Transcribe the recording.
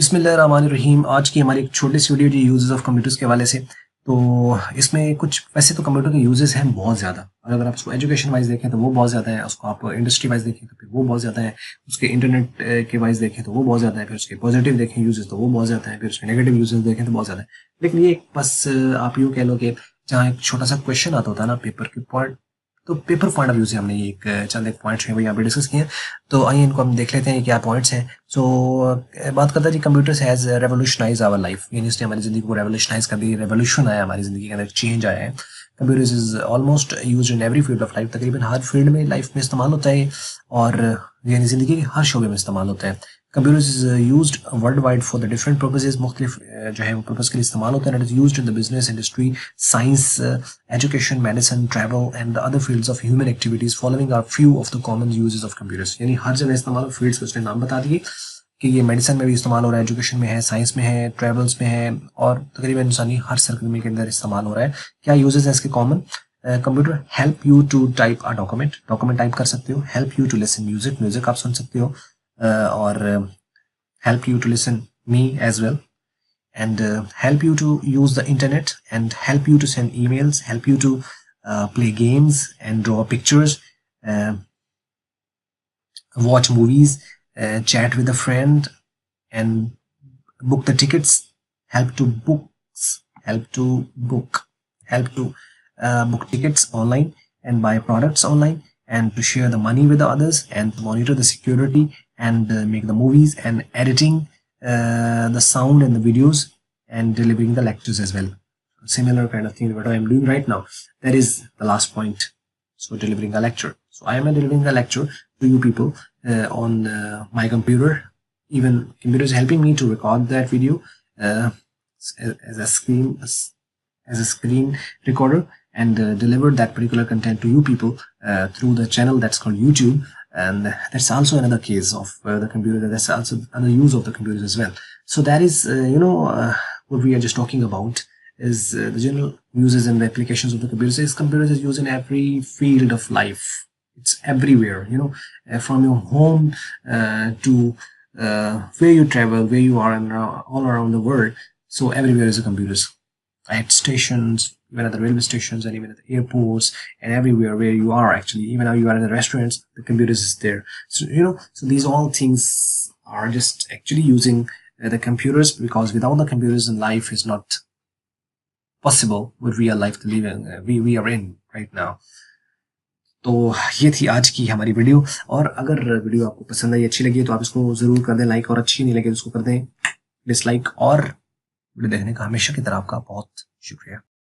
बिस्मिल्लाहिर्रहमानिर्रहीम। आज की हमारी एक छोटी सी वीडियो जी यूजेस ऑफ कंप्यूटर्स के हवाले से। तो इसमें कुछ वैसे तो कंप्यूटर के यूजेस हैं बहुत ज़्यादा, और अगर आप उसको एजुकेशन वाइज देखें तो वो बहुत ज़्यादा है, उसको आप इंडस्ट्री वाइज देखें तो फिर वो बहुत ज़्यादा है, उसके इंटरनेट के वाइज देखें तो वो बहुत ज़्यादा है, फिर उसके पॉजिटिव देखें यूजेस तो वो बहुत ज़्यादा है, फिर उसके नेगेटिव यूजेस देखें तो बहुत ज़्यादा है। लेकिन ये एक बस आप यूँ कह लो कि जहाँ एक छोटा सा क्वेश्चन आता होता है ना पेपर के पॉइंट, तो पेपर पॉइंट ऑफ व्यू से हमने ये एक चंद एक पॉइंट्स हैं वो यहाँ पे डिस्कस किए हैं। तो आइए इनको हम देख लेते हैं क्या पॉइंट्स हैं। सो बात करता है जी, computers has revolutionize our life, यानी इसने हमारी ज़िंदगी को रेवोल्यूशनाइज कर दी, रेवोल्यूशन आया हमारी ज़िंदगी के अंदर, चेंज आया है। Computers is almost use in every field of life, तकरीबन हर फील्ड में लाइफ में इस्तेमाल होता है, और यानी ज़िंदगी के हर शोबे में इस्तेमाल होता है। Computers is used world wide for the different purposes, मुख्तलिफ जो है वो पर्पज़ के लिए इस्तेमाल होता है। It is used in the business industry, science, education, medicine, travel, and the other fields of human activities. Following are few of the common uses of computers. यानी हर जगह इस्तेमाल, फील्ड्स के उसने नाम बता दिए कि ये मेडिसिन में भी इस्तेमाल हो रहा है, एजुकेशन में है, साइंस में है, ट्रेवल्स में है, और तकरीबन इंसानी हर सरगर्मी के अंदर इस्तेमाल हो रहा है। क्या यूजेस हैं इसके common? Computer help you to type a document, document type कर सकते हो। Help you to listen music, music आप सुन सकते हो। और help you to listen me as well, and help you to use the internet, and help you to send emails, help you to play games and draw pictures, uh, watch movies, chat with a friend, and book the tickets. Help to books, help to book, help to book tickets online and buy products online, and to share the money with the others, and to monitor the security, and make the movies and editing, the sound and the videos, and delivering the lectures as well. Similar kind of thing what I am doing right now. That is the last point. So delivering a lecture. So I am delivering a lecture to you people on my computer. Even computer is helping me to record that video as a screen recorder, and deliver that particular content to you people through the channel that's called YouTube. And that's also another case of the computer. That's also another use of the computers as well. So that is what we are just talking about is the general uses and the applications of the computers. Computers is used in every field of life. It's everywhere, from your home to where you travel, where you are, and all around the world. So everywhere is a computers, at stations, even at the railway stations, and even at the airports, and everywhere where you are actually. Even now you are in the restaurants, the computers is there. So so these all things are just actually using the computers, because without the computers, life is not possible with real life to live in, we are in right now. तो ये थी आज की हमारी video, और अगर video आपको पसंद आई, अच्छी लगी, तो आप इसको ज़रूर कर दें लाइक, और अच्छी नहीं लगे तो उसको कर दें डिसलाइक। और वीडियो देखने का हमेशा की तरह आपका बहुत शुक्रिया।